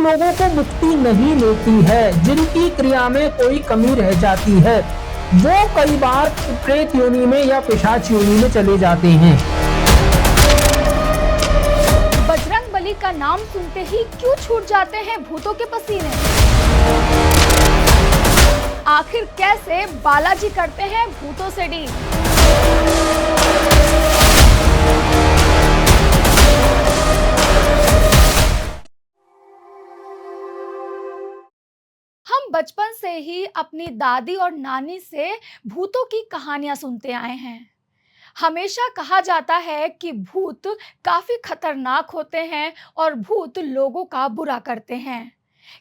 लोगों को मुक्ति नहीं लेती है, जिनकी क्रिया में कोई कमी रह जाती है, वो कई बार प्रेत योनि में या पिशाच योनि में चले जाते हैं। बजरंग बली का नाम सुनते ही क्यों छूट जाते हैं भूतों के पसीने? आखिर कैसे बालाजी करते हैं भूतों से डील? हम बचपन से ही अपनी दादी और नानी से भूतों की कहानियां सुनते आए हैं। हमेशा कहा जाता है कि भूत काफी खतरनाक होते हैं और भूत लोगों का बुरा करते हैं।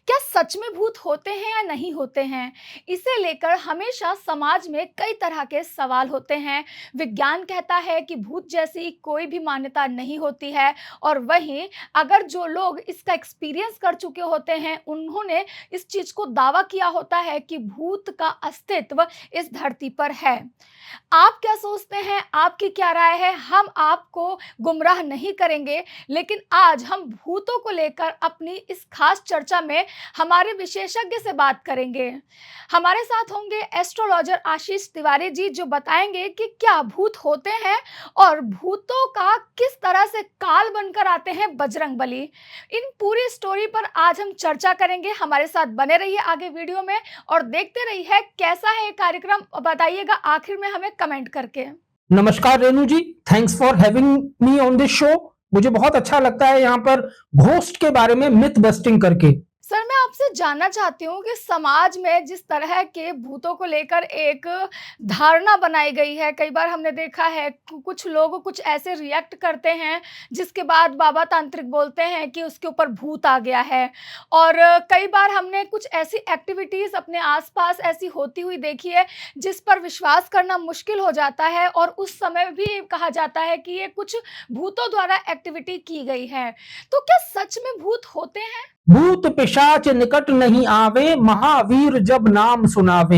क्या सच में भूत होते हैं या नहीं होते हैं, इसे लेकर हमेशा समाज में कई तरह के सवाल होते हैं। विज्ञान कहता है कि भूत जैसी कोई भी मान्यता नहीं होती है, और वहीं अगर जो लोग इसका एक्सपीरियंस कर चुके होते हैं उन्होंने इस चीज को दावा किया होता है कि भूत का अस्तित्व इस धरती पर है। आप क्या सोचते हैं, आपकी क्या राय है? हम आपको गुमराह नहीं करेंगे, लेकिन आज हम भूतों को लेकर अपनी इस खास चर्चा में हमारे विशेषज्ञ से बात करेंगे। हमारे साथ होंगे एस्ट्रोलॉजर आशीष तिवारी जी, जो बताएंगे कि क्या भूत होते हैं और भूतों का किस तरह से काल बनकर आते हैं बजरंग बली। इन पूरी स्टोरी पर आज हम चर्चा करेंगे। हमारे साथ बने रहिए आगे वीडियो में और देखते रहिए कैसा है ये कार्यक्रम। बताइएगा आखिर में हमें कमेंट करके। नमस्कार Renu ji, thanks for having me on this show. मुझे बहुत अच्छा लगता है यहाँ पर घोस्ट के बारे में मिथ बस्टिंग करके। सर, मैं आपसे जानना चाहती हूँ कि समाज में जिस तरह के भूतों को लेकर एक धारणा बनाई गई है, कई बार हमने देखा है कुछ लोग कुछ ऐसे रिएक्ट करते हैं जिसके बाद बाबा तांत्रिक बोलते हैं कि उसके ऊपर भूत आ गया है। और कई बार हमने कुछ ऐसी एक्टिविटीज़ अपने आसपास ऐसी होती हुई देखी है जिस पर विश्वास करना मुश्किल हो जाता है, और उस समय भी कहा जाता है कि ये कुछ भूतों द्वारा एक्टिविटी की गई है। तो क्या सच में भूत होते हैं? भूत पिशाच निकट नहीं आवे, महावीर जब नाम सुनावे।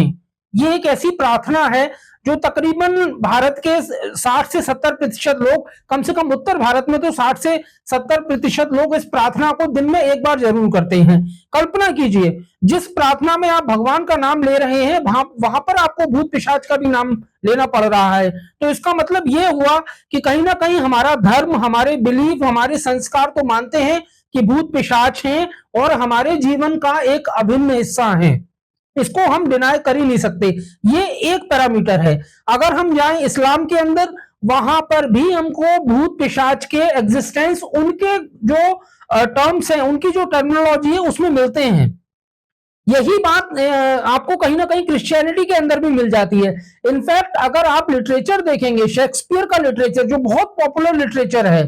ये एक ऐसी प्रार्थना है जो तकरीबन भारत के 60 से 70% लोग, कम से कम उत्तर भारत में तो 60 से 70% लोग इस प्रार्थना को दिन में एक बार जरूर करते हैं। कल्पना कीजिए, जिस प्रार्थना में आप भगवान का नाम ले रहे हैं वहां पर आपको भूत पिशाच का भी नाम लेना पड़ रहा है। तो इसका मतलब यह हुआ कि कहीं ना कहीं हमारा धर्म, हमारे बिलीफ, हमारे संस्कार तो मानते हैं कि भूत पिशाच हैं और हमारे जीवन का एक अभिन्न हिस्सा है। इसको हम डिनाई कर ही नहीं सकते। ये एक पैरामीटर है। अगर हम जाएं इस्लाम के अंदर, वहां पर भी हमको भूत पिशाच के एग्जिस्टेंस, उनके जो टर्म्स हैं, उनकी जो टर्मिनोलॉजी है उसमें मिलते हैं। यही बात आपको कहीं ना कहीं क्रिश्चियनिटी के अंदर भी मिल जाती है। इनफैक्ट अगर आप लिटरेचर देखेंगे, शेक्सपियर का लिटरेचर जो बहुत पॉपुलर लिटरेचर है,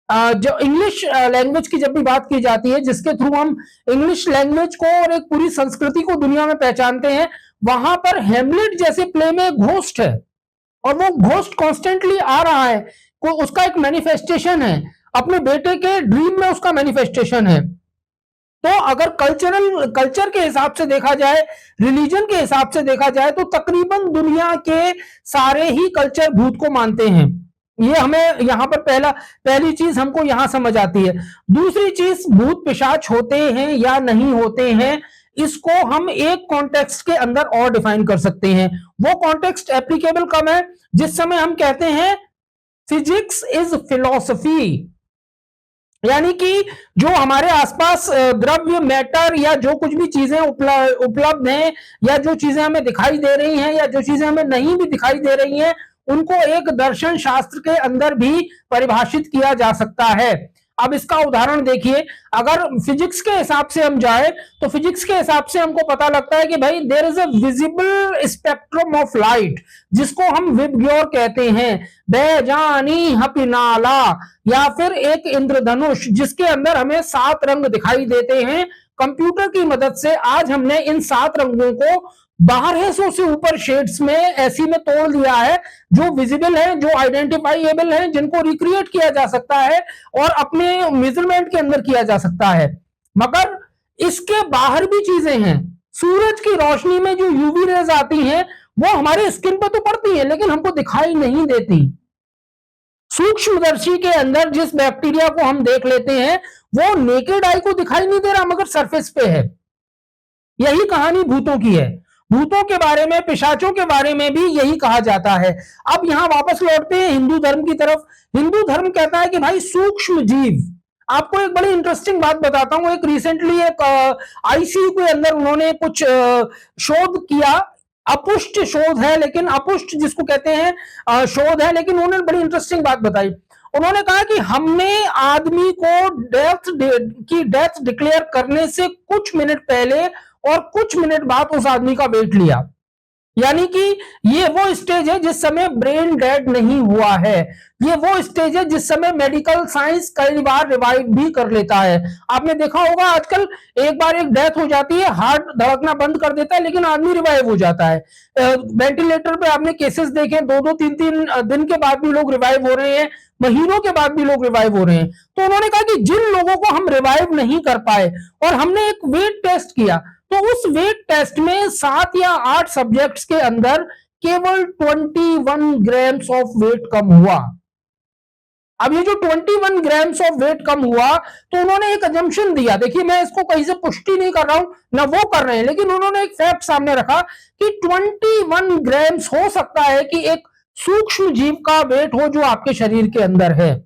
जो इंग्लिश लैंग्वेज की जब भी बात की जाती है, जिसके थ्रू हम इंग्लिश लैंग्वेज को और एक पूरी संस्कृति को दुनिया में पहचानते हैं, वहां पर हेमलेट जैसे प्ले में घोस्ट है और वो घोस्ट कॉन्स्टेंटली आ रहा है। उसका एक मैनिफेस्टेशन है, अपने बेटे के ड्रीम में उसका मैनिफेस्टेशन है। तो अगर कल्चर के हिसाब से देखा जाए, रिलीजन के हिसाब से देखा जाए, तो तकरीबन दुनिया के सारे ही कल्चर भूत को मानते हैं। ये हमें यहाँ पर पहली चीज हमको यहां समझ आती है। दूसरी चीज, भूत पिशाच होते हैं या नहीं होते हैं, इसको हम एक कॉन्टेक्स्ट के अंदर और डिफाइन कर सकते हैं। वो कॉन्टेक्स्ट एप्लीकेबल कब है? जिस समय हम कहते हैं फिजिक्स इज फिलॉसफी, यानी कि जो हमारे आसपास द्रव्य, मैटर या जो कुछ भी चीजें उपलब्ध हैं, या जो चीजें हमें दिखाई दे रही हैं या जो चीजें हमें नहीं भी दिखाई दे रही हैं, उनको एक दर्शन शास्त्र के अंदर भी परिभाषित किया जा सकता है। अब इसका उदाहरण देखिए, अगर फिजिक्स के हिसाब से हम जाए तो फिजिक्स के हिसाब से हमको पता लगता है कि भाई there is a visible spectrum of light, जिसको हम विबग्योर कहते हैं, बेजानी हपिनाला, या फिर एक इंद्रधनुष, जिसके अंदर हमें 7 रंग दिखाई देते हैं। कंप्यूटर की मदद से आज हमने इन 7 रंगों को 1200 से ऊपर शेड्स में ऐसी में तोड़ दिया है, जो विजिबल है, जो आइडेंटिफाइएबल है, जिनको रिक्रिएट किया जा सकता है और अपने मेजरमेंट के अंदर किया जा सकता है। मगर इसके बाहर भी चीजें हैं। सूरज की रोशनी में जो यूवी रेज आती हैं, वो हमारे स्किन पर तो पड़ती है लेकिन हमको दिखाई नहीं देती। सूक्ष्मदर्शी के अंदर जिस बैक्टीरिया को हम देख लेते हैं वो नेकेड आई को दिखाई नहीं दे रहा मगर सरफेस पे है। यही कहानी भूतों की है। भूतों के बारे में, पिशाचों के बारे में भी यही कहा जाता है। अब यहां वापस लौटते हैं हिंदू धर्म की तरफ। हिंदू धर्म कहता है कि भाई सूक्ष्म जीव, आपको एक बड़ी इंटरेस्टिंग बात बताता हूं। एक रिसेंटली एक आईसीयू के अंदर उन्होंने कुछ शोध किया। अपुष्ट शोध है, लेकिन अपुष्ट जिसको कहते हैं शोध है, लेकिन उन्होंने बड़ी इंटरेस्टिंग बात बताई। उन्होंने कहा कि हमने आदमी को डेथ डिक्लेयर करने से कुछ मिनट पहले और कुछ मिनट बाद उस आदमी का वेट लिया। यानी कि ये वो स्टेज है जिस समय ब्रेन डेड नहीं हुआ है। ये वो स्टेज है जिस समय मेडिकल साइंस कई बार रिवाइव भी कर लेता है। आपने देखा होगा आजकल एक बार एक डेथ हो जाती है, हार्ट धड़कना बंद कर देता है, लेकिन आदमी रिवाइव हो जाता है। वेंटिलेटर पे आपने केसेस देखे, 2-2 3-3 दिन के बाद भी लोग रिवाइव हो रहे हैं, महीनों के बाद भी लोग रिवाइव हो रहे हैं। तो उन्होंने कहा कि जिन लोगों को हम रिवाइव नहीं कर पाए और हमने एक वेट टेस्ट किया, तो उस वेट टेस्ट में 7 या 8 सब्जेक्ट्स के अंदर केवल 21 ग्राम्स ऑफ वेट कम हुआ। अब ये जो 21 ग्राम्स ऑफ वेट कम हुआ, तो उन्होंने एक अजम्पशन दिया। देखिए, मैं इसको कहीं से पुष्टि नहीं कर रहा हूं, ना वो कर रहे हैं, लेकिन उन्होंने एक फैक्ट सामने रखा कि 21 ग्राम्स हो सकता है कि एक सूक्ष्म जीव का वेट हो जो आपके शरीर के अंदर है।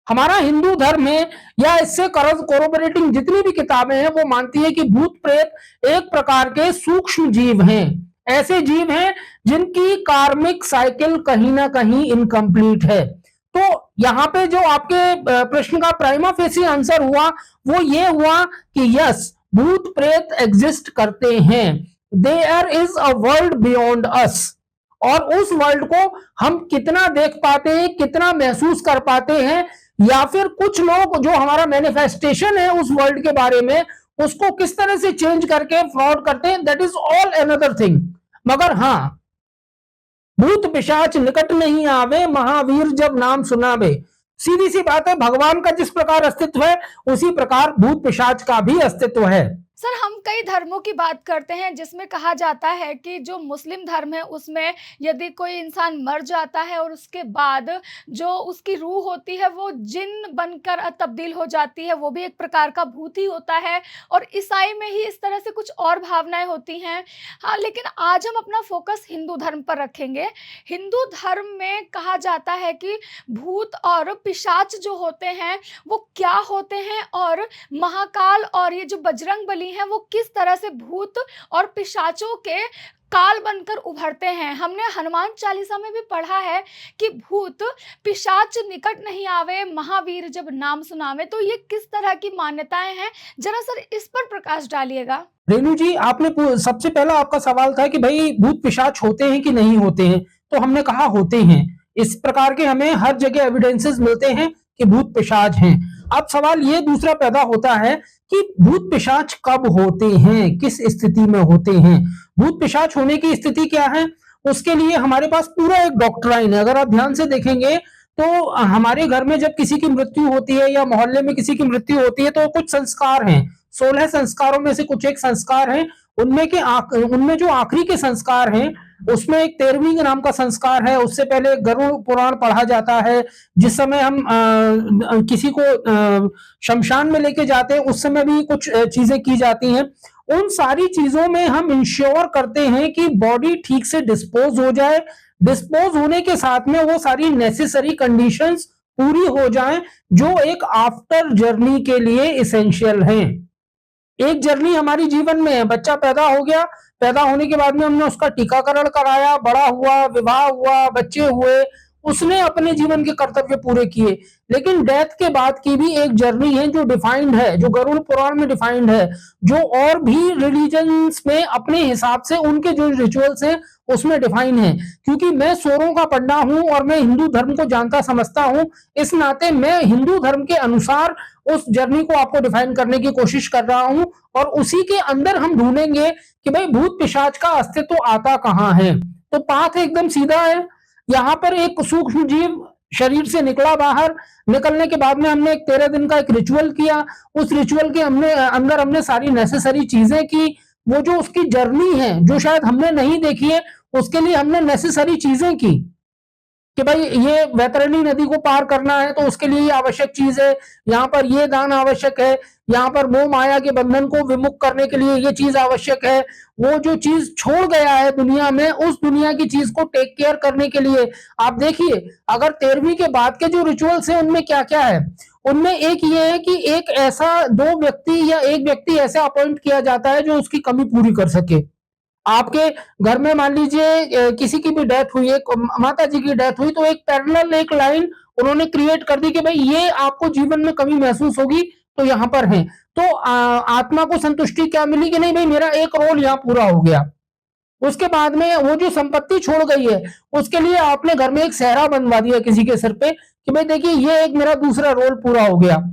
हमारा हिंदू धर्म है या इससे कोरोबोरेटिंग जितनी भी किताबें हैं वो मानती है कि भूत प्रेत एक प्रकार के सूक्ष्म जीव हैं। ऐसे जीव हैं जिनकी कार्मिक साइकिल कहीं ना कहीं इनकम्प्लीट है। तो यहां पे जो आपके प्रश्न का प्राइमा फेसी आंसर हुआ वो ये हुआ कि यस, भूत प्रेत एग्जिस्ट करते हैं। There is a world beyond us. और उस वर्ल्ड को हम कितना देख पाते हैं, कितना महसूस कर पाते हैं, या फिर कुछ लोग जो हमारा मैनिफेस्टेशन है उस वर्ल्ड के बारे में उसको किस तरह से चेंज करके फ्रॉड करते हैं, that is all another thing. मगर हां, भूत पिशाच निकट नहीं आवे, महावीर जब नाम सुनावे। सीधी सी बात है, भगवान का जिस प्रकार अस्तित्व है उसी प्रकार भूत पिशाच का भी अस्तित्व है। सर, हम कई धर्मों की बात करते हैं जिसमें कहा जाता है कि जो मुस्लिम धर्म है उसमें यदि कोई इंसान मर जाता है और उसके बाद जो उसकी रूह होती है वो जिन बनकर तब्दील हो जाती है, वो भी एक प्रकार का भूत ही होता है। और ईसाई में ही इस तरह से कुछ और भावनाएं होती हैं। हाँ, लेकिन आज हम अपना फोकस हिंदू धर्म पर रखेंगे। हिंदू धर्म में कहा जाता है कि भूत और पिशाच जो होते हैं वो क्या होते हैं, और महाकाल और ये जो बजरंग बली हैं वो किस तरह से भूत और पिशाचों के काल बनकर उभरते हैं। हमने हनुमान चालीसा में भी पढ़ा है कि भूत पिशाच निकट नहीं आवे, महावीर जब नाम सुनावे। तो ये किस तरह की मान्यताएं हैं, जरा सर इस पर प्रकाश डालिएगा। रेणु जी, आपने सबसे पहला आपका सवाल था कि भाई भूत पिशाच होते हैं कि नहीं होते हैं, तो हमने कहा होते हैं। इस प्रकार के हमें हर जगह एविडेंसेस मिलते हैं कि भूत पिशाच हैं। अब सवाल ये दूसरा पैदा होता है कि भूत पिशाच कब होते हैं, किस स्थिति में होते हैं। भूत पिशाच होने की स्थिति क्या है, उसके लिए हमारे पास पूरा एक डॉक्ट्राइन है। अगर आप ध्यान से देखेंगे तो हमारे घर में जब किसी की मृत्यु होती है या मोहल्ले में किसी की मृत्यु होती है तो कुछ संस्कार हैं। 16 संस्कारों में से कुछ एक संस्कार है। उनमें जो आखिरी के संस्कार हैं उसमें एक 13वीं नाम का संस्कार है। उससे पहले गरुड़ पुराण पढ़ा जाता है। जिस समय हम किसी को शमशान में लेके जाते हैं उस समय भी कुछ चीजें की जाती हैं। उन सारी चीजों में हम इंश्योर करते हैं कि बॉडी ठीक से डिस्पोज हो जाए। डिस्पोज होने के साथ में वो सारी नेसेसरी कंडीशंस पूरी हो जाएं जो एक आफ्टर जर्नी के लिए इसेंशियल हैं। एक जर्नी हमारी जीवन में है, बच्चा पैदा हो गया, पैदा होने के बाद में हमने उसका टीकाकरण कराया, बड़ा हुआ, विवाह हुआ, बच्चे हुए, उसने अपने जीवन के कर्तव्य पूरे किए। लेकिन डेथ के बाद की भी एक जर्नी है जो डिफाइंड है, जो गरुड़ पुराण में डिफाइंड है, जो और भी रिलीजन्स में अपने हिसाब से उनके जो रिचुअल्स हैं उसमें डिफाइन है। क्योंकि मैं सोरों का पंडा हूं और मैं हिंदू धर्म को जानता समझता हूं, इस नाते मैं हिंदू धर्म के अनुसार उस जर्नी को आपको डिफाइन करने की कोशिश कर रहा हूं। और उसी के अंदर हम ढूंढेंगे कि भाई भूत पिशाच का अस्तित्व आता कहां है। तो पाथ एकदम सीधा है। यहां पर एक सूक्ष्म जीव शरीर से निकला बाहर, निकलने के बाद में हमने एक 13 दिन का एक रिचुअल किया। उस रिचुअल के अंदर हमने सारी नेसेसरी चीजें की। वो जो उसकी जर्नी है जो शायद हमने नहीं देखी है, उसके लिए हमने नेसेसरी चीजें की। कि भाई ये वैतरणी नदी को पार करना है तो उसके लिए ये आवश्यक चीज है, यहाँ पर ये दान आवश्यक है, यहाँ पर मोह माया के बंधन को विमुक्त करने के लिए ये चीज आवश्यक है। वो जो चीज छोड़ गया है दुनिया में, उस दुनिया की चीज को टेक केयर करने के लिए आप देखिए, अगर 13वीं के बाद के जो रिचुअल्स हैं उनमें क्या क्या है, उनमें एक ये है कि एक ऐसा 2 व्यक्ति या एक व्यक्ति ऐसा अपॉइंट किया जाता है जो उसकी कमी पूरी कर सके। आपके घर में मान लीजिए किसी की भी डेथ हुई, एक माता जी की डेथ हुई, तो एक पैरेलल एक लाइन उन्होंने क्रिएट कर दी कि भाई ये आपको जीवन में कमी महसूस होगी तो यहां पर है। तो आत्मा को संतुष्टि क्या मिली कि नहीं भाई मेरा एक रोल यहां पूरा हो गया। उसके बाद में वो जो संपत्ति छोड़ गई है उसके लिए आपने घर में एक सेहरा बनवा दिया किसी के सिर पे कि भाई देखिए ये एक मेरा दूसरा रोल पूरा हो गया।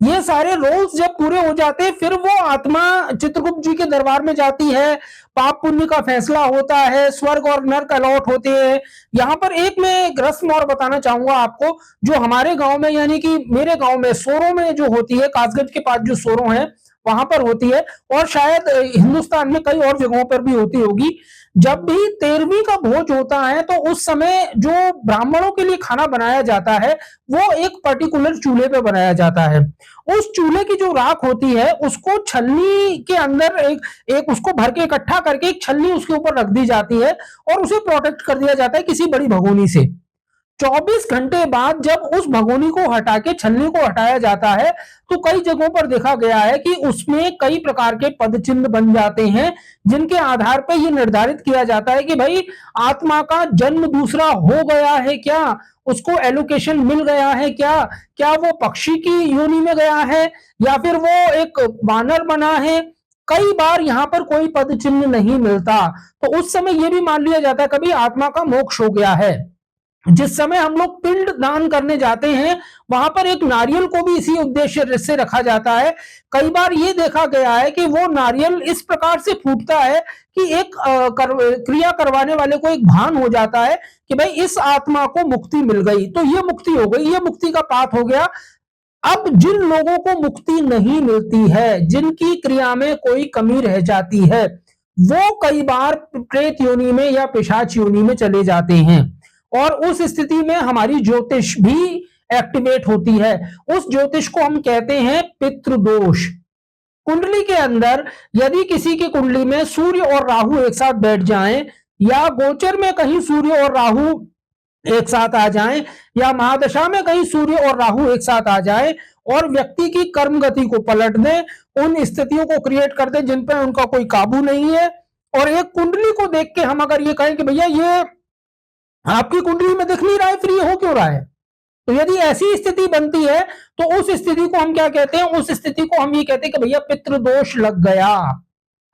ये सारे रोल्स जब पूरे हो जाते हैं फिर वो आत्मा चित्रगुप्त जी के दरबार में जाती है, पाप पुण्य का फैसला होता है, स्वर्ग और नर्क अलॉट होते हैं। यहाँ पर एक मैं एक रस्म और बताना चाहूंगा आपको, जो हमारे गांव में यानी कि मेरे गांव में सोरों में जो होती है, कासगंज के पास जो सोरों है वहां पर होती है, और शायद हिंदुस्तान में कई और जगहों पर भी होती होगी। जब भी 13वीं का भोज होता है तो उस समय जो ब्राह्मणों के लिए खाना बनाया जाता है वो एक पर्टिकुलर चूल्हे पे बनाया जाता है। उस चूल्हे की जो राख होती है उसको छलनी के अंदर एक उसको भर के इकट्ठा करके एक छलनी उसके ऊपर रख दी जाती है और उसे प्रोटेक्ट कर दिया जाता है किसी बड़ी भगोनी से। 24 घंटे बाद जब उस भगोनी को हटा के छलनी को हटाया जाता है तो कई जगहों पर देखा गया है कि उसमें कई प्रकार के पद चिन्ह बन जाते हैं जिनके आधार पर यह निर्धारित किया जाता है कि भाई आत्मा का जन्म दूसरा हो गया है क्या, उसको एलोकेशन मिल गया है क्या, क्या वो पक्षी की योनि में गया है या फिर वो एक वानर बना है। कई बार यहाँ पर कोई पद चिन्ह नहीं मिलता तो उस समय यह भी मान लिया जाता है कभी आत्मा का मोक्ष हो गया है। जिस समय हम लोग पिंड दान करने जाते हैं वहां पर एक नारियल को भी इसी उद्देश्य से रखा जाता है। कई बार ये देखा गया है कि वो नारियल इस प्रकार से फूटता है कि एक क्रिया करवाने वाले को एक भान हो जाता है कि भाई इस आत्मा को मुक्ति मिल गई, तो ये मुक्ति हो गई, ये मुक्ति का पाठ हो गया। अब जिन लोगों को मुक्ति नहीं मिलती है, जिनकी क्रिया में कोई कमी रह जाती है, वो कई बार प्रेत योनि में या पिशाच योनि में चले जाते हैं और उस स्थिति में हमारी ज्योतिष भी एक्टिवेट होती है। उस ज्योतिष को हम कहते हैं पितृदोष। कुंडली के अंदर यदि किसी की कुंडली में सूर्य और राहु एक साथ बैठ जाएं या गोचर में कहीं सूर्य और राहु एक साथ आ जाएं या महादशा में कहीं सूर्य और राहु एक साथ आ जाए और व्यक्ति की कर्म गति को पलट दें, उन स्थितियों को क्रिएट कर दें जिन पर उनका कोई काबू नहीं है, और एक कुंडली को देख के हम अगर ये कहें कि भैया ये आपकी कुंडली में दिख नहीं रहा है फिर ये हो क्यों रहा है, तो यदि ऐसी स्थिति बनती है तो उस स्थिति को हम क्या कहते हैं, उस स्थिति को हम ये कहते हैं कि भैया पितृदोष लग गया।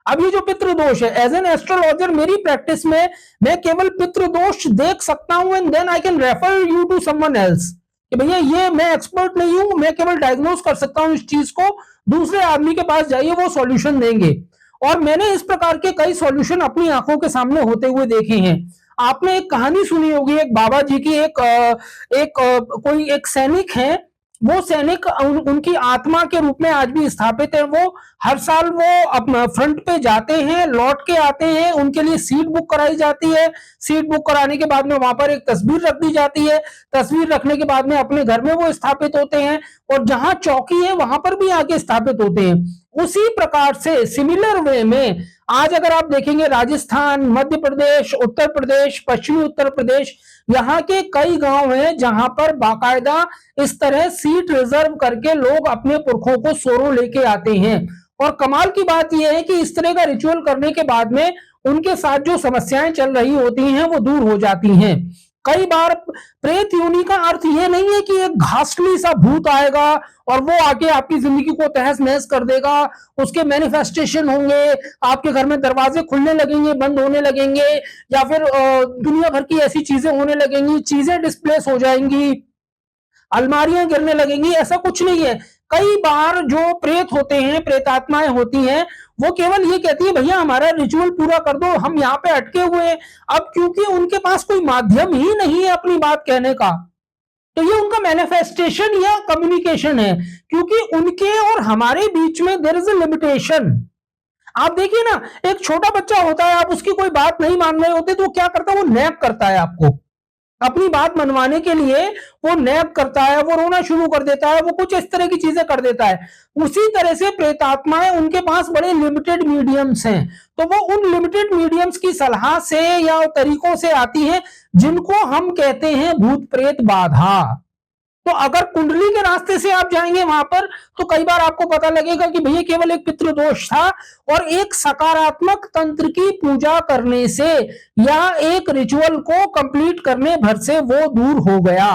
अब ये जो पितृदोष है, एज एन एस्ट्रोलॉजर मेरी प्रैक्टिस में मैं केवल पितृदोष देख सकता हूं and then I can refer you to someone else कि भैया ये मैं एक्सपर्ट नहीं हूं, मैं केवल डायग्नोज कर सकता हूं इस चीज को, दूसरे आदमी के पास जाइए वो सॉल्यूशन देंगे। और मैंने इस प्रकार के कई सॉल्यूशन अपनी आंखों के सामने होते हुए देखे हैं। आपने एक कहानी सुनी होगी एक बाबा जी की, कोई एक सैनिक है, वो सैनिक उनकी आत्मा के रूप में आज भी स्थापित है। वो हर साल वो अपना फ्रंट पे जाते हैं, लौट के आते हैं, उनके लिए सीट बुक कराई जाती है, सीट बुक कराने के बाद में वहां पर एक तस्वीर रख दी जाती है, तस्वीर रखने के बाद में अपने घर में वो स्थापित होते हैं और जहां चौकी है वहां पर भी आके स्थापित होते हैं। उसी प्रकार से सिमिलर वे में आज अगर आप देखेंगे राजस्थान, मध्य प्रदेश, उत्तर प्रदेश, पश्चिमी उत्तर प्रदेश, यहाँ के कई गांव हैं जहां पर बाकायदा इस तरह सीट रिजर्व करके लोग अपने पुरखों को सोरों लेके आते हैं। और कमाल की बात यह है कि इस तरह का रिचुअल करने के बाद में उनके साथ जो समस्याएं चल रही होती हैं वो दूर हो जाती हैं। कई बार प्रेत योनि का अर्थ यह नहीं है कि एक घासली सा भूत आएगा और वो आके आपकी जिंदगी को तहस नहस कर देगा, उसके मैनिफेस्टेशन होंगे, आपके घर में दरवाजे खुलने लगेंगे, बंद होने लगेंगे, या फिर दुनिया भर की ऐसी चीजें होने लगेंगी, चीजें डिस्प्लेस हो जाएंगी, अलमारियां गिरने लगेंगी। ऐसा कुछ नहीं है। कई बार जो प्रेत होते हैं, प्रेतात्माएं होती हैं, वो केवल ये कहती है भैया हमारा रिचुअल पूरा कर दो, हम यहाँ पे अटके हुए हैं। अब क्योंकि उनके पास कोई माध्यम ही नहीं है अपनी बात कहने का, तो ये उनका मैनिफेस्टेशन या कम्युनिकेशन है, क्योंकि उनके और हमारे बीच में देयर इज अ लिमिटेशन। आप देखिए ना, एक छोटा बच्चा होता है, आप उसकी कोई बात नहीं मान रहे होते तो वो क्या करता है, वो नैप करता है आपको। अपनी बात मनवाने के लिए वो नैप करता है, वो रोना शुरू कर देता है, वो कुछ इस तरह की चीजें कर देता है। उसी तरह से प्रेतात्माएं, उनके पास बड़े लिमिटेड मीडियम्स हैं, तो वो उन लिमिटेड मीडियम्स की सलाह से या तरीकों से आती हैं जिनको हम कहते हैं भूत प्रेत बाधा। तो अगर कुंडली के रास्ते से आप जाएंगे वहां पर, तो कई बार आपको पता लगेगा कि भैया केवल एक पितृदोष था और एक सकारात्मक तंत्र की पूजा करने से या एक रिचुअल को कंप्लीट करने भर से वो दूर हो गया।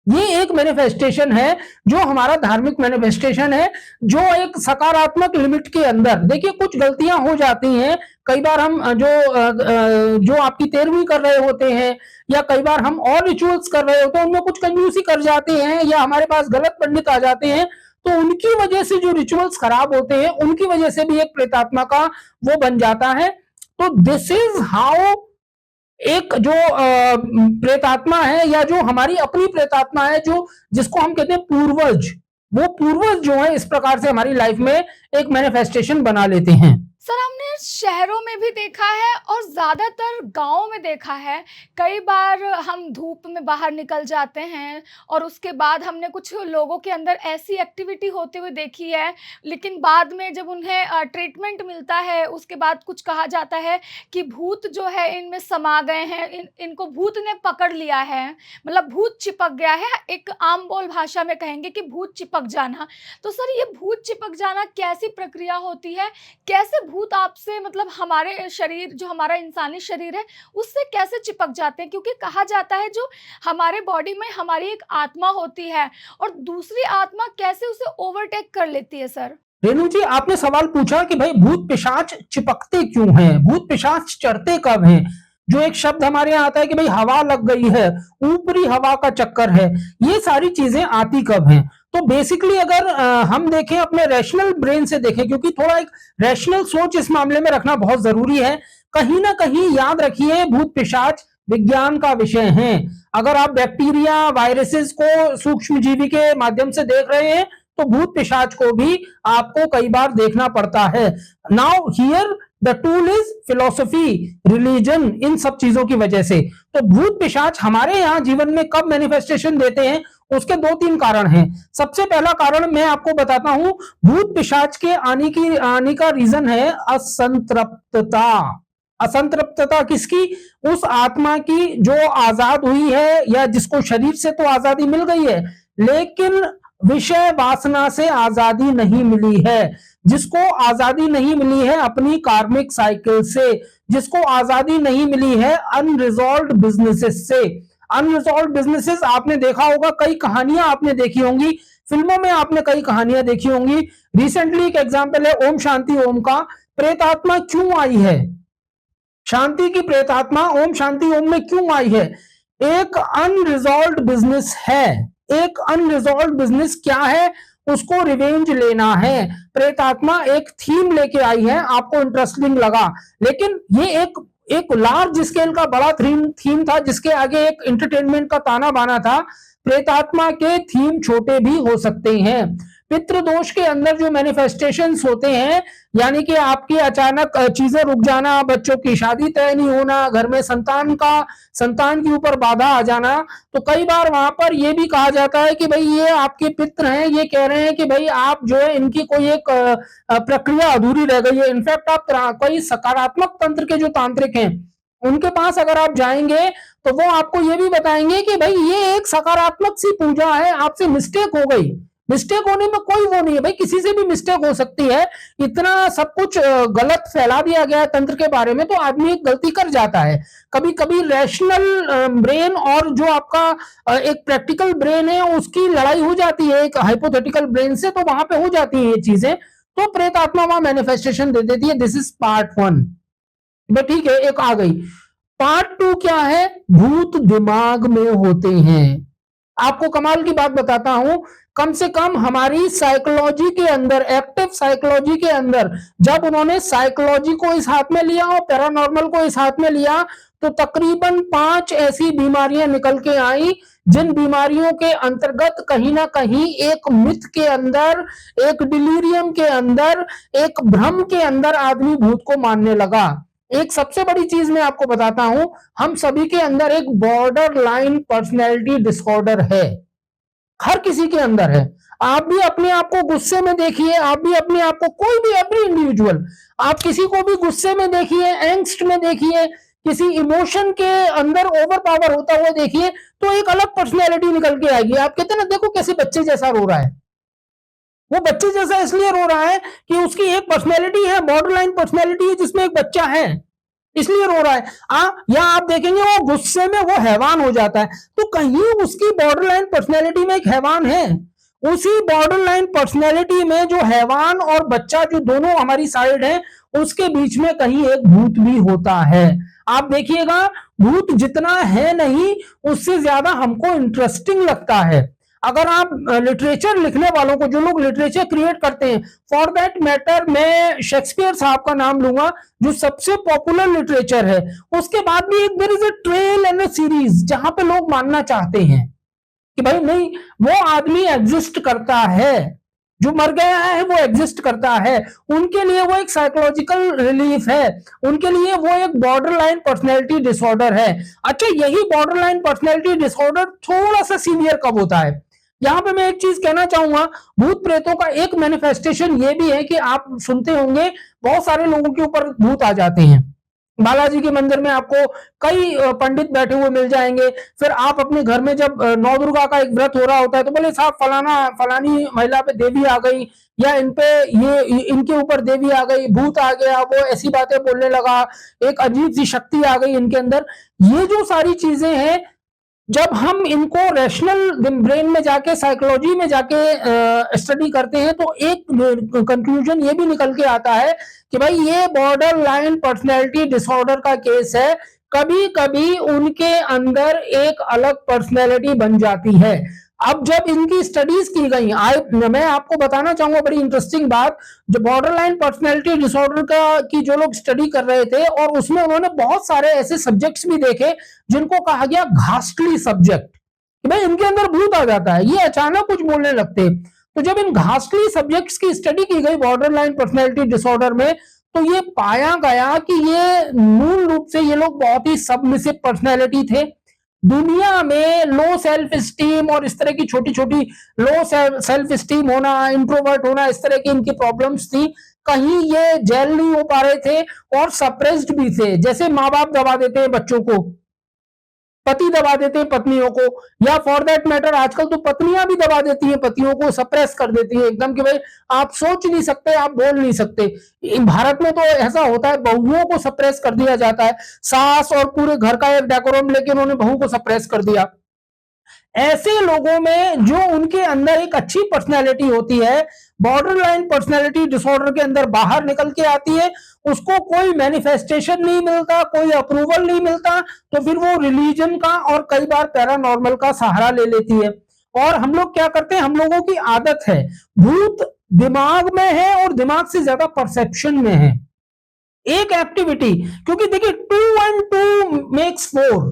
ये एक मैनिफेस्टेशन है, जो हमारा धार्मिक मैनिफेस्टेशन है, जो एक सकारात्मक लिमिट के अंदर। देखिए कुछ गलतियां हो जाती हैं, कई बार हम जो आपकी 13वीं कर रहे होते हैं या कई बार हम और रिचुअल्स कर रहे होते हैं, उनमें कुछ कंजूसी कर जाते हैं या हमारे पास गलत पंडित आ जाते हैं, तो उनकी वजह से जो रिचुअल्स खराब होते हैं, उनकी वजह से भी एक प्रेतात्मा का वो बन जाता है। तो दिस इज हाउ एक जो प्रेतात्मा है या जो हमारी अपनी प्रेतात्मा है, जो जिसको हम कहते हैं पूर्वज, वो पूर्वज जो है इस प्रकार से हमारी लाइफ में एक मैनिफेस्टेशन बना लेते हैं। सर, हमने शहरों में भी देखा है और ज़्यादातर गाँव में देखा है। कई बार हम धूप में बाहर निकल जाते हैं और उसके बाद हमने कुछ लोगों के अंदर ऐसी एक्टिविटी होते हुए देखी है, लेकिन बाद में जब उन्हें ट्रीटमेंट मिलता है, उसके बाद कुछ कहा जाता है कि भूत जो है इनमें समा गए हैं, इनको भूत ने पकड़ लिया है, मतलब भूत चिपक गया है। एक आम बोल भाषा में कहेंगे कि भूत चिपक जाना। तो सर, ये भूत चिपक जाना कैसी प्रक्रिया होती है? कैसे भूत आपसे, मतलब हमारे शरीर, जो हमारा इंसानी शरीर है, उससे कैसे चिपक जाते हैं? क्योंकि कहा जाता है जो हमारे बॉडी में हमारी एक आत्मा होती है और दूसरी आत्मा कैसे उसे ओवरटेक कर लेती है सर? रेणु जी, आपने सवाल पूछा कि भाई भूत पिशाच चिपकते क्यों हैं, भूत पिशाच चढ़ते कब हैं। जो एक शब्द हमारे यहाँ आता है कि भाई हवा लग गई है, ऊपरी हवा का चक्कर है, ये सारी चीजें आती कब हैं। तो बेसिकली अगर हम देखें, अपने रैशनल ब्रेन से देखें, क्योंकि थोड़ा एक रैशनल सोच इस मामले में रखना बहुत जरूरी है। कहीं ना कहीं याद रखिए, भूत पिशाच विज्ञान का विषय है। अगर आप बैक्टीरिया, वायरसेस को सूक्ष्म जीवी के माध्यम से देख रहे हैं, तो भूत पिशाच को भी आपको कई बार देखना पड़ता है। Now here the tool is philosophy, religion, इन सब चीजों की वजह से। तो भूत पिशाच हमारे यहाँ जीवन में कब मैनिफेस्टेशन देते हैं, उसके 2-3 कारण हैं। सबसे पहला कारण मैं आपको बताता हूं, भूत पिशाच के आने का रीजन है असंतृप्तता। असंतृप्तता किसकी? उस आत्मा की जो आजाद हुई है, या जिसको शरीर से तो आजादी मिल गई है, लेकिन विषय वासना से आजादी नहीं मिली है। जिसको आजादी नहीं मिली है अपनी कार्मिक साइकिल से, जिसको आजादी नहीं मिली है अनरिजॉल्व्ड बिजनेसेस से। अनरिजॉल्व्ड बिजनेसेस आपने देखा होगा, कई कहानियां आपने देखी होंगी, फिल्मों में आपने कई कहानियां देखी होंगी। रिसेंटली एक एग्जांपल है ओम शांति ओम का। प्रेतात्मा क्यों आई है? शांति की प्रेतात्मा ओम शांति ओम में क्यों आई है? एक अनरिजॉल्व्ड बिजनेस है। एक अनरिजॉल्व्ड बिजनेस क्या है? उसको रिवेंज लेना है। प्रेतात्मा एक थीम लेके आई है, आपको इंटरेस्टिंग लगा, लेकिन ये एक लार्ज स्केल का बड़ा थीम था, जिसके आगे एक एंटरटेनमेंट का ताना बाना था। प्रेतात्मा के थीम छोटे भी हो सकते हैं। पितृदोष के अंदर जो मैनिफेस्टेशंस होते हैं, यानी कि आपकी अचानक चीजें रुक जाना, बच्चों की शादी तय नहीं होना, घर में संतान के ऊपर बाधा आ जाना, तो कई बार वहां पर यह भी कहा जाता है कि भाई ये आपके पितृ हैं, ये कह रहे हैं कि भाई आप जो है इनकी कोई एक प्रक्रिया अधूरी रह गई है। इनफैक्ट आप कोई सकारात्मक तंत्र के जो तांत्रिक हैं, उनके पास अगर आप जाएंगे तो वो आपको ये भी बताएंगे कि भाई ये एक सकारात्मक सी पूजा है, आपसे मिस्टेक हो गई। मिस्टेक होने में कोई वो नहीं है भाई, किसी से भी मिस्टेक हो सकती है। इतना सब कुछ गलत फैला दिया गया है तंत्र के बारे में, तो आदमी एक गलती कर जाता है। कभी कभी रैशनल ब्रेन और जो आपका एक प्रैक्टिकल ब्रेन है, उसकी लड़ाई हो जाती है एक हाइपोथेटिकल ब्रेन से, तो वहां पे हो जाती है ये चीजें। तो प्रेतात्मा वहां मैनिफेस्टेशन दे देती है। This is part 1। ठीक है, एक आ गई। पार्ट 2 क्या है? भूत दिमाग में होते हैं। आपको कमाल की बात बताता हूं, कम से कम हमारी साइकोलॉजी के अंदर, एक्टिव साइकोलॉजी के अंदर, जब उन्होंने साइकोलॉजी को इस हाथ में लिया और पैरानॉर्मल को इस हाथ में लिया, तो तकरीबन 5 ऐसी बीमारियां निकल के आई, जिन बीमारियों के अंतर्गत कहीं ना कहीं एक मिथ के अंदर, एक डिलीरियम के अंदर, एक भ्रम के अंदर आदमी भूत को मानने लगा। एक सबसे बड़ी चीज मैं आपको बताता हूं, हम सभी के अंदर एक बॉर्डर लाइन पर्सनैलिटी डिसऑर्डर है, हर किसी के अंदर है। आप भी अपने आप को गुस्से में देखिए, आप भी अपने आप को, कोई भी एवरी इंडिविजुअल, आप किसी को भी गुस्से में देखिए, एंग्स्ट में देखिए, किसी इमोशन के अंदर ओवर पावर होता हुआ देखिए, तो एक अलग पर्सनैलिटी निकल के आएगी। आप कहते ना, देखो कैसे बच्चे जैसा रो रहा है, वो बच्चे जैसा इसलिए रो रहा है कि उसकी एक पर्सनैलिटी है, बॉर्डर लाइन पर्सनैलिटी है, जिसमें एक बच्चा है, इसलिए रो रहा है। या आप देखेंगे वो गुस्से में वो हैवान हो जाता है, तो कहीं उसकी बॉर्डर लाइन पर्सनैलिटी में एक हैवान है। उसी बॉर्डर लाइन पर्सनैलिटी में जो हैवान और बच्चा, जो दोनों हमारी साइड है, उसके बीच में कहीं एक भूत भी होता है। आप देखिएगा, भूत जितना है नहीं, उससे ज्यादा हमको इंटरेस्टिंग लगता है। अगर आप लिटरेचर लिखने वालों को, जो लोग लिटरेचर क्रिएट करते हैं, फॉर दैट मैटर मैं शेक्सपियर साहब का नाम लूंगा, जो सबसे पॉपुलर लिटरेचर है। उसके बाद भी एक there is a trail and a series, जहां पे लोग मानना चाहते हैं कि भाई नहीं, वो आदमी एग्जिस्ट करता है, जो मर गया है वो एग्जिस्ट करता है। उनके लिए वो एक साइकोलॉजिकल रिलीफ है, उनके लिए वो एक बॉर्डर लाइन पर्सनैलिटी डिसऑर्डर है। अच्छा, यही बॉर्डर लाइन पर्सनैलिटी डिसऑर्डर थोड़ा सा सीवियर कब होता है? यहां पे मैं एक चीज कहना चाहूंगा, भूत प्रेतों का एक मैनिफेस्टेशन ये भी है कि आप सुनते होंगे बहुत सारे लोगों के ऊपर भूत आ जाते हैं। बालाजी के मंदिर में आपको कई पंडित बैठे हुए मिल जाएंगे। फिर आप अपने घर में जब नौ दुर्गा का एक व्रत हो रहा होता है, तो बोले साहब फलाना फलानी महिला पे देवी आ गई, या इन पे ये इनके ऊपर देवी आ गई, भूत आ गया, वो ऐसी बातें बोलने लगा, एक अजीब सी शक्ति आ गई इनके अंदर। ये जो सारी चीजें हैं, जब हम इनको रैशनल ब्रेन में जाके, साइकोलॉजी में जाके स्टडी करते हैं, तो एक कंक्लूजन ये भी निकल के आता है कि भाई ये बॉर्डर लाइन पर्सनैलिटी डिसऑर्डर का केस है। कभी कभी उनके अंदर एक अलग पर्सनैलिटी बन जाती है। अब जब इनकी स्टडीज की गई, मैं आपको बताना चाहूंगा बड़ी इंटरेस्टिंग बात, जो बॉर्डर लाइन पर्सनैलिटी डिसऑर्डर का की जो लोग स्टडी कर रहे थे, और उसमें उन्होंने बहुत सारे ऐसे सब्जेक्ट्स भी देखे जिनको कहा गया घास्टली सब्जेक्ट, कि भाई इनके अंदर भूत आ जाता है, ये अचानक कुछ बोलने लगते। तो जब इन घास्टली सब्जेक्ट्स की स्टडी की गई बॉर्डर लाइन पर्सनैलिटी डिसऑर्डर में, तो ये पाया गया कि ये मूल रूप से ये लोग बहुत ही सबमिसिव पर्सनैलिटी थे। दुनिया में लो सेल्फ स्टीम और इस तरह की छोटी छोटी लो सेल्फ स्टीम होना, इंट्रोवर्ट होना, इस तरह की इनकी प्रॉब्लम्स थी। कहीं ये जेल नहीं हो पा रहे थे और सप्रेस्ड भी थे। जैसे माँ बाप दबा देते हैं बच्चों को, पति दबा देते हैं पत्नियों को, या फॉर दैट मैटर आजकल तो पत्नियां भी दबा देती हैं पतियों को, सप्रेस कर देती हैं एकदम, कि भाई आप सोच नहीं सकते, आप बोल नहीं सकते। भारत में तो ऐसा होता है, बहुओं को सप्रेस कर दिया जाता है। सास और पूरे घर का एक डेकोरम लेके उन्होंने बहू को सप्रेस कर दिया। ऐसे लोगों में जो उनके अंदर एक अच्छी पर्सनैलिटी होती है, बॉर्डर लाइन पर्सनैलिटी डिसऑर्डर के अंदर बाहर निकल के आती है, उसको कोई मैनिफेस्टेशन नहीं मिलता, कोई अप्रूवल नहीं मिलता, तो फिर वो रिलीजन का और कई बार पैरानॉर्मल का सहारा ले लेती है। और हम लोग क्या करते हैं, हम लोगों की आदत है, भूत दिमाग में है और दिमाग से ज्यादा परसेप्शन में है। एक एक्टिविटी, क्योंकि देखिए 2 and 2 makes 4,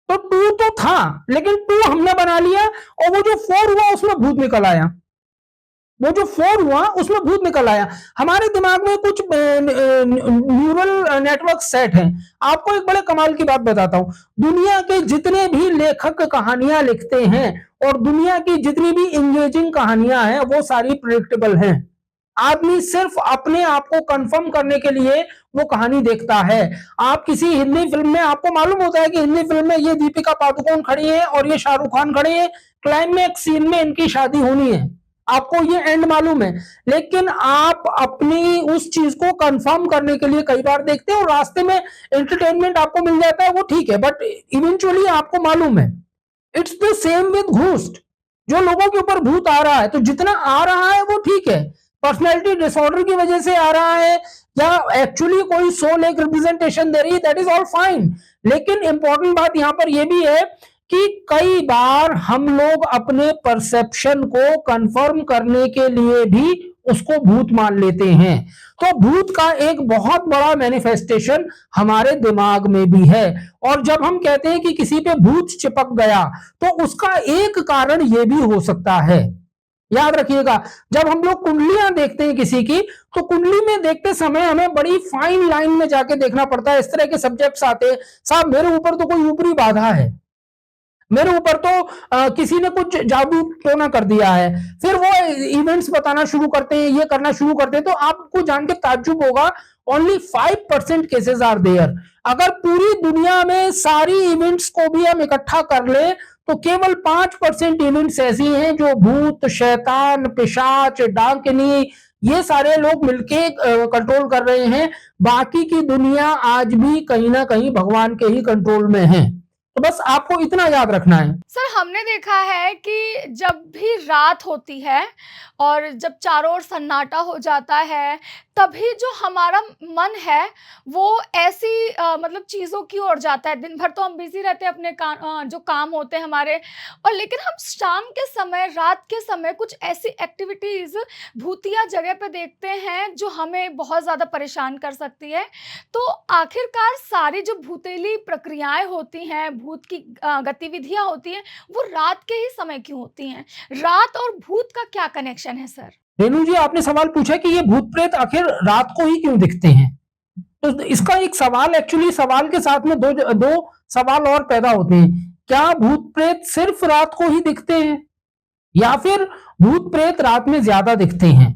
तो 2 तो था, लेकिन 2 हमने बना लिया, और वो जो 4 हुआ उसमें भूत निकल आया। वो जो 4 हुआ उसमें भूत निकल आया। हमारे दिमाग में कुछ न्यूरल नेटवर्क सेट हैं। आपको एक बड़े कमाल की बात बताता हूं, दुनिया के जितने भी लेखक कहानियां लिखते हैं और दुनिया की जितनी भी इंगेजिंग कहानियां हैं, वो सारी प्रेडिक्टेबल हैं। आदमी सिर्फ अपने आप को कंफर्म करने के लिए वो कहानी देखता है। आप किसी हिंदी फिल्म में, आपको मालूम होता है कि हिंदी फिल्म में ये दीपिका पादुकोण खड़ी है और ये शाहरुख खान खड़े हैं, क्लाइमैक्स सीन में इनकी शादी होनी है, आपको ये एंड मालूम है, लेकिन आप अपनी उस चीज को कंफर्म करने के लिए कई बार देखते हैं और रास्ते में एंटरटेनमेंट आपको मिल जाता है, वो ठीक है, बट इवेंचुअली आपको मालूम है। It's the same with ghost. जो लोगों के ऊपर भूत आ रहा है, तो जितना आ रहा है वो ठीक है, पर्सनैलिटी डिसऑर्डर की वजह से आ रहा है, या एक्चुअली कोई सोल एक रिप्रेजेंटेशन दे रही है, दैट इज ऑल फाइन। लेकिन इंपॉर्टेंट बात यहां पर यह भी है कि कई बार हम लोग अपने परसेप्शन को कंफर्म करने के लिए भी उसको भूत मान लेते हैं। तो भूत का एक बहुत बड़ा मैनिफेस्टेशन हमारे दिमाग में भी है। और जब हम कहते हैं कि किसी पे भूत चिपक गया, तो उसका एक कारण यह भी हो सकता है याद रखिएगा, जब हम लोग कुंडलियां देखते हैं किसी की, तो कुंडली में देखते समय हमें बड़ी फाइन लाइन में जाके देखना पड़ता है। इस तरह के सब्जेक्ट्स आते हैं, साहब मेरे ऊपर तो कोई ऊपरी बाधा है, मेरे ऊपर तो किसी ने कुछ जादू टोना कर दिया है, फिर वो इवेंट्स बताना शुरू करते हैं, ये करना शुरू करते हैं। तो आपको जान के ताज्जुब होगा, ओनली 5% केसेस आर देयर। अगर पूरी दुनिया में सारी इवेंट्स को भी हम इकट्ठा कर ले तो केवल 5% इवेंट्स ऐसी हैं जो भूत, शैतान, पिशाच, डाकिनी, ये सारे लोग मिलके कंट्रोल कर रहे हैं। बाकी की दुनिया आज भी कहीं ना कहीं भगवान के ही कंट्रोल में है। तो बस आपको इतना याद रखना है। सर, हमने देखा है कि जब भी रात होती है और जब चारों ओर सन्नाटा हो जाता है, तभी जो हमारा मन है वो ऐसी मतलब चीज़ों की ओर जाता है। दिन भर तो हम बिज़ी रहते हैं अपने जो काम होते हैं हमारे, और लेकिन हम शाम के समय, रात के समय कुछ ऐसी एक्टिविटीज़ भूतिया जगह पे देखते हैं जो हमें बहुत ज़्यादा परेशान कर सकती है। तो आखिरकार सारी जो भूतेली प्रक्रियाएँ होती हैं, भूत की गतिविधियाँ होती हैं, वो रात के ही समय क्यों होती हैं? रात और भूत का क्या कनेक्शन है सर? रेणु जी, आपने सवाल पूछा कि ये भूत प्रेत आखिर रात को ही क्यों दिखते हैं। तो इसका एक सवाल, एक्चुअली सवाल के साथ में दो सवाल और पैदा होते हैं। क्या भूत प्रेत सिर्फ रात को ही दिखते हैं, या फिर भूत प्रेत रात में ज्यादा दिखते हैं?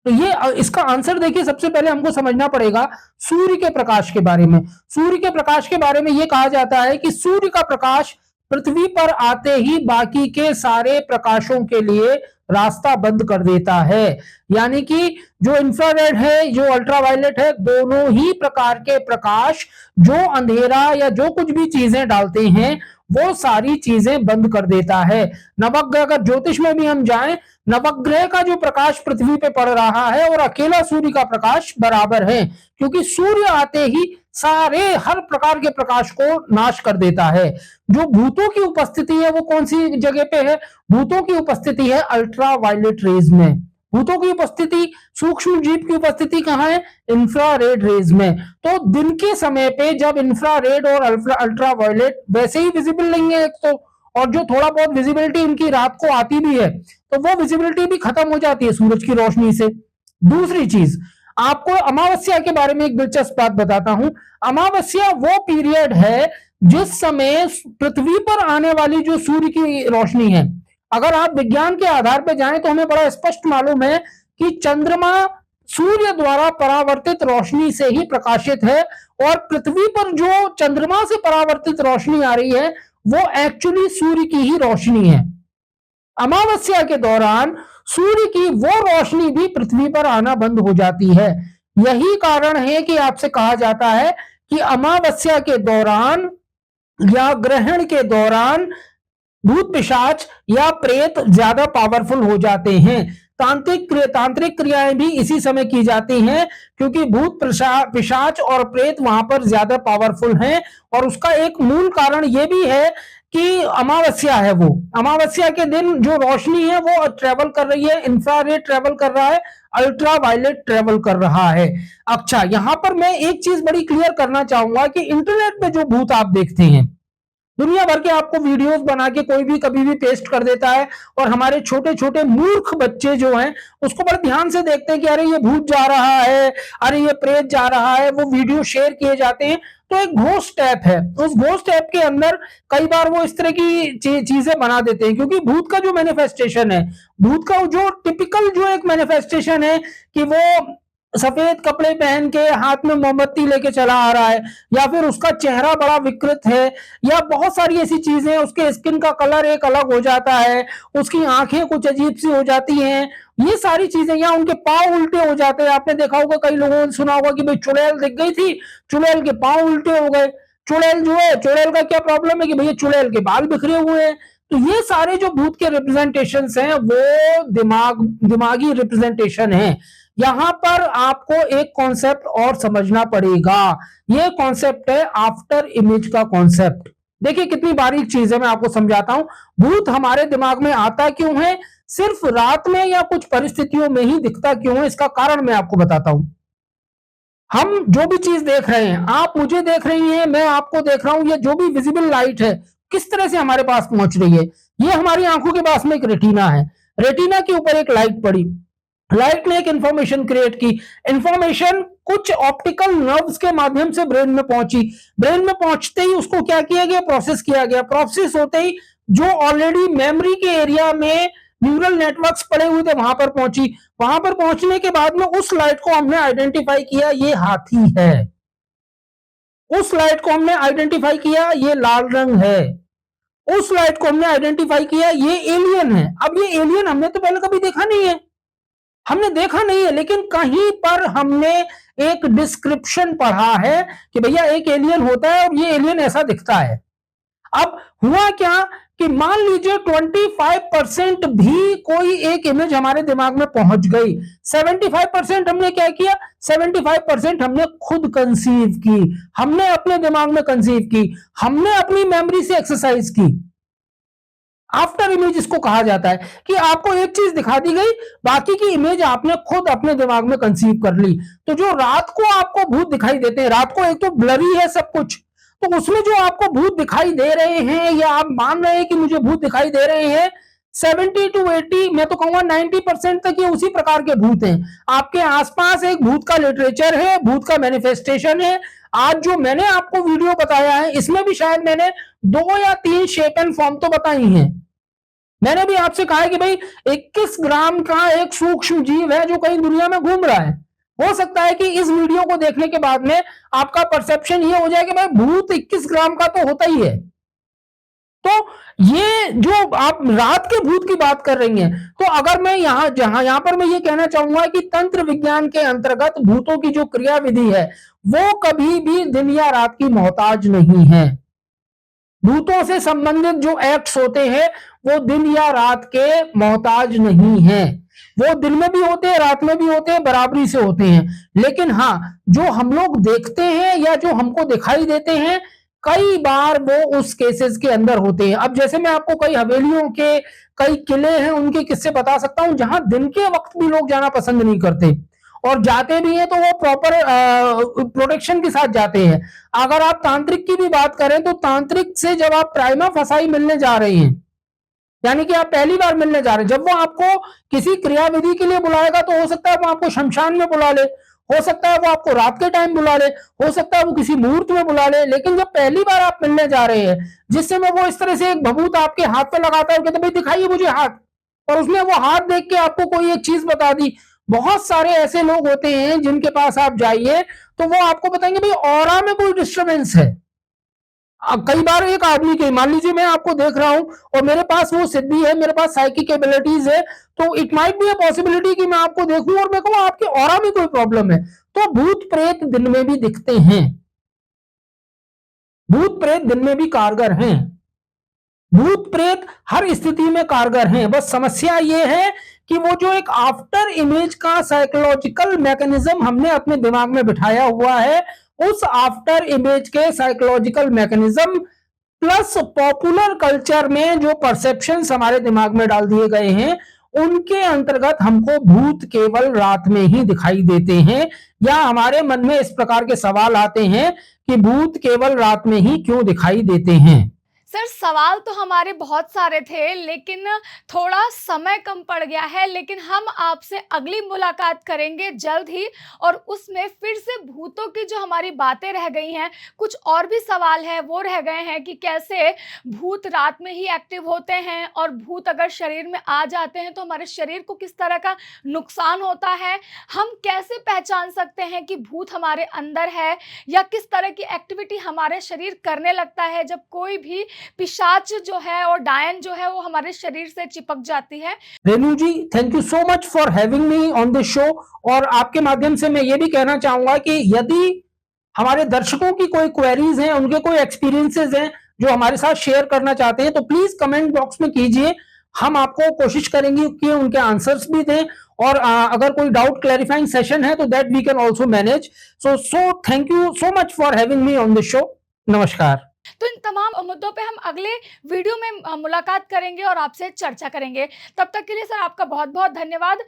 तो ये इसका आंसर देखिए, सबसे पहले हमको समझना पड़ेगा सूर्य के प्रकाश के बारे में। सूर्य के प्रकाश के बारे में यह कहा जाता है कि सूर्य का प्रकाश पृथ्वी पर आते ही बाकी के सारे प्रकाशों के लिए रास्ता बंद कर देता है। यानी कि जो इंफ्रारेड है, जो अल्ट्रावायलेट है, दोनों ही प्रकार के प्रकाश जो अंधेरा या जो कुछ भी चीजें डालते हैं वो सारी चीजें बंद कर देता है। नवग्रह, अगर ज्योतिष में भी हम जाएं, नवग्रह का जो प्रकाश पृथ्वी पे पड़ रहा है और अकेला सूर्य का प्रकाश बराबर है, क्योंकि सूर्य आते ही सारे हर प्रकार के प्रकाश को नाश कर देता है। जो भूतों की उपस्थिति है वो कौन सी जगह पे है? भूतों की उपस्थिति है अल्ट्रावायलेट रेज में। भूतों की उपस्थिति, सूक्ष्म जीव की उपस्थिति कहां है? इंफ्रारेड रेज में। तो दिन के समय पे जब इंफ्रारेड और अल्ट्रावायलेट वैसे ही विजिबल नहीं है एक तो, और जो थोड़ा बहुत विजिबिलिटी इनकी रात को आती भी है तो वो विजिबिलिटी भी खत्म हो जाती है सूरज की रोशनी से। दूसरी चीज, आपको अमावस्या के बारे में एक दिलचस्प बात बताता हूं। अमावस्या वो पीरियड है जिस समय पृथ्वी पर आने वाली जो सूर्य की रोशनी है, अगर आप विज्ञान के आधार पर जाएं तो हमें बड़ा स्पष्ट मालूम है कि चंद्रमा सूर्य द्वारा परावर्तित रोशनी से ही प्रकाशित है, और पृथ्वी पर जो चंद्रमा से परावर्तित रोशनी आ रही है वो एक्चुअली सूर्य की ही रोशनी है। अमावस्या के दौरान सूर्य की वो रोशनी भी पृथ्वी पर आना बंद हो जाती है। यही कारण है कि आपसे कहा जाता है कि अमावस्या के दौरान या ग्रहण के दौरान भूत, पिशाच या प्रेत ज्यादा पावरफुल हो जाते हैं। तांत्रिक क्रियाएं भी इसी समय की जाती हैं, क्योंकि भूत, पिशाच और प्रेत वहां पर ज्यादा पावरफुल हैं। और उसका एक मूल कारण यह भी है कि अमावस्या है, वो अमावस्या के दिन जो रोशनी है वो ट्रेवल कर रही है, इंफ्रारेड ट्रेवल कर रहा है, अल्ट्रावायलेट ट्रेवल कर रहा है। अच्छा, यहां पर मैं एक चीज बड़ी क्लियर करना चाहूंगा कि इंटरनेट पे जो भूत आप देखते हैं, दुनिया भर के आपको वीडियोस बना के कोई भी कभी भी पेस्ट कर देता है, और हमारे छोटे छोटे मूर्ख बच्चे जो हैं उसको बड़े ध्यान से देखते हैं कि अरे ये भूत जा रहा है, अरे ये प्रेत जा रहा है, वो वीडियो शेयर किए जाते हैं। तो एक घोस्ट ऐप है, उस घोस्ट ऐप के अंदर कई बार वो इस तरह की चीजें बना देते हैं, क्योंकि भूत का जो मैनिफेस्टेशन है, भूत का जो टिपिकल जो एक मैनिफेस्टेशन है कि वो सफेद कपड़े पहन के हाथ में मोमबत्ती लेके चला आ रहा है, या फिर उसका चेहरा बड़ा विकृत है, या बहुत सारी ऐसी चीजें, उसके स्किन का कलर एक अलग हो जाता है, उसकी आंखें कुछ अजीब सी हो जाती हैं, ये सारी चीजें, या उनके पांव उल्टे हो जाते हैं। आपने देखा होगा, कई लोगों ने सुना होगा कि भाई चुड़ैल दिख गई थी, चुड़ैल के पांव उल्टे हो गए। चुड़ैल जो है, चुड़ैल का क्या प्रॉब्लम है कि भैया चुड़ैल के बाल बिखरे हुए हैं। तो ये सारे जो भूत के रिप्रेजेंटेशन हैं वो दिमागी रिप्रेजेंटेशन है। यहां पर आपको एक कॉन्सेप्ट और समझना पड़ेगा, ये कॉन्सेप्ट है आफ्टर इमेज का कॉन्सेप्ट। देखिए कितनी बारीक चीज है, मैं आपको समझाता हूं। भूत हमारे दिमाग में आता क्यों है, सिर्फ रात में या कुछ परिस्थितियों में ही दिखता क्यों है, इसका कारण मैं आपको बताता हूं। हम जो भी चीज देख रहे हैं, आप मुझे देख रही हैं, मैं आपको देख रहा हूं, ये जो भी विजिबल लाइट है किस तरह से हमारे पास पहुंच रही है, ये हमारी आंखों के पास में एक रेटिना है। रेटिना के ऊपर एक लाइट पड़ी, लाइट ने एक इंफॉर्मेशन क्रिएट की, इंफॉर्मेशन कुछ ऑप्टिकल नर्व्स के माध्यम से ब्रेन में पहुंची, ब्रेन में पहुंचते ही उसको क्या किया गया, प्रोसेस किया गया, प्रोसेस होते ही जो ऑलरेडी मेमोरी के एरिया में न्यूरल नेटवर्क्स पड़े हुए थे वहां पर पहुंची, वहां पर पहुंचने के बाद में उस लाइट को हमने आइडेंटिफाई किया, ये हाथी है, उस लाइट को हमने आइडेंटिफाई किया ये लाल रंग है, उस लाइट को हमने आइडेंटिफाई किया ये एलियन है। अब ये एलियन हमने तो पहले कभी देखा नहीं है, हमने देखा नहीं है, लेकिन कहीं पर हमने एक डिस्क्रिप्शन पढ़ा है कि भैया एक एलियन होता है और ये एलियन ऐसा दिखता है। अब हुआ क्या कि मान लीजिए 25% भी कोई एक इमेज हमारे दिमाग में पहुंच गई, 75% हमने क्या किया, 75% हमने खुद कंसीव की, हमने अपने दिमाग में कंसीव की, हमने अपनी मेमोरी से एक्सरसाइज की। आफ्टर इमेज इसको कहा जाता है कि आपको एक चीज दिखा दी गई, बाकी की इमेज आपने खुद अपने दिमाग में कंसीव कर ली। तो जो रात को आपको भूत दिखाई देते हैं, रात को एक तो ब्लरी है सब कुछ, तो उसमें जो आपको भूत दिखाई दे रहे हैं या आप मान रहे हैं कि मुझे भूत दिखाई दे रहे हैं, 70 to 80 मैं तो कहूंगा 90% तक ये उसी प्रकार के भूत हैं। आपके आसपास एक भूत का लिटरेचर है, भूत का मैनिफेस्टेशन है। आज जो मैंने आपको वीडियो बताया है इसमें भी शायद मैंने 2 या 3 शेप एंड फॉर्म तो बताई हैं। मैंने भी आपसे कहा है कि भाई 21 ग्राम का एक सूक्ष्म जीव है जो कहीं दुनिया में घूम रहा है। हो सकता है कि इस वीडियो को देखने के बाद में आपका परसेप्शन ये हो जाए कि भाई भूत 21 ग्राम का तो होता ही है। तो ये जो आप रात के भूत की बात कर रही हैं, तो अगर मैं यहां पर मैं ये कहना चाहूंगा कि तंत्र विज्ञान के अंतर्गत भूतों की जो क्रियाविधि है वो कभी भी दिन या रात की मोहताज नहीं है। भूतों से संबंधित जो एक्ट्स होते हैं वो दिन या रात के मोहताज नहीं है, वो दिन में भी होते हैं, रात में भी होते हैं, बराबरी से होते हैं। लेकिन हाँ, जो हम लोग देखते हैं या जो हमको दिखाई देते हैं, कई बार वो उस केसेस के अंदर होते हैं। अब जैसे मैं आपको कई हवेलियों के, कई किले हैं उनके किस्से बता सकता हूं जहां दिन के वक्त भी लोग जाना पसंद नहीं करते, और जाते भी हैं तो वो प्रॉपर प्रोटेक्शन के साथ जाते हैं। अगर आप तांत्रिक की भी बात करें तो तांत्रिक से जब आप प्राइमा फसाई मिलने जा रहे हैं, यानी कि आप पहली बार मिलने जा रहे हैं, जब वो आपको किसी क्रियाविधि के लिए बुलाएगा तो हो सकता है वो आपको शमशान में बुला ले, हो सकता है वो आपको रात के टाइम बुला ले, हो सकता है वो किसी मुहूर्त में बुला ले। लेकिन जब पहली बार आप मिलने जा रहे हैं, जिस समय वो इस तरह से एक भभूत आपके हाथ पे लगाता है, कहते भाई दिखाइए मुझे हाथ, और उसने वो हाथ देख के आपको कोई एक चीज बता दी। बहुत सारे ऐसे लोग होते हैं जिनके पास आप जाइए तो वो आपको बताएंगे भाई ऑरा में कोई डिस्टर्बेंस है। कई बार एक आदमी के, मान लीजिए मैं आपको देख रहा हूं और मेरे पास वो सिद्धि है, मेरे पास साइकिक एबिलिटीज है, तो it might be a possibility कि मैं आपको देखूं और मैं कहूं आपके ऑरा में कोई प्रॉब्लम है। तो भूत प्रेत दिन में भी दिखते हैं, भूत प्रेत दिन में भी कारगर हैं, भूत प्रेत हर स्थिति में कारगर हैं। बस समस्या ये है कि वो जो एक आफ्टर इमेज का साइकोलॉजिकल मैकेनिज्म हमने अपने दिमाग में बिठाया हुआ है, उस आफ्टर इमेज के psychological mechanism plus popular culture में जो परसेप्शंस हमारे दिमाग में डाल दिए गए हैं, उनके अंतर्गत हमको भूत केवल रात में ही दिखाई देते हैं, या हमारे मन में इस प्रकार के सवाल आते हैं कि भूत केवल रात में ही क्यों दिखाई देते हैं। सर, सवाल तो हमारे बहुत सारे थे, लेकिन थोड़ा समय कम पड़ गया है। लेकिन हम आपसे अगली मुलाकात करेंगे जल्द ही, और उसमें फिर से भूतों की जो हमारी बातें रह गई हैं, कुछ और भी सवाल है वो रह गए हैं कि कैसे भूत रात में ही एक्टिव होते हैं, और भूत अगर शरीर में आ जाते हैं तो हमारे शरीर को किस तरह का नुकसान होता है, हम कैसे पहचान सकते हैं कि भूत हमारे अंदर है, या किस तरह की एक्टिविटी हमारे शरीर करने लगता है जब कोई भी पिशाच जो है और डायन जो है वो हमारे शरीर से चिपक जाती है। Renu ji, thank you so much for having me on this show. और आपके माध्यम से मैं ये भी कहना चाहूंगा कि यदि हमारे दर्शकों की कोई क्वेरीज हैं, उनके कोई एक्सपीरियंसेस हैं जो हमारे साथ शेयर करना चाहते हैं, तो प्लीज कमेंट बॉक्स में कीजिए। हम आपको कोशिश करेंगे कि उनके आंसर्स भी दें, और अगर कोई डाउट क्लैरिफाइंग सेशन है तो that we can also manage. So thank you so much for having me on this show. नमस्कार। तो इन तमाम मुद्दों पे हम अगले वीडियो में मुलाकात करेंगे और आपसे चर्चा करेंगे। तब तक के लिए सर आपका बहुत बहुत धन्यवाद।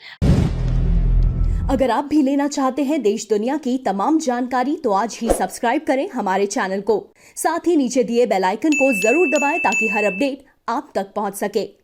अगर आप भी लेना चाहते हैं देश दुनिया की तमाम जानकारी तो आज ही सब्सक्राइब करें हमारे चैनल को। साथ ही नीचे दिए बेल आइकन को जरूर दबाएं ताकि हर अपडेट आप तक पहुंच सके।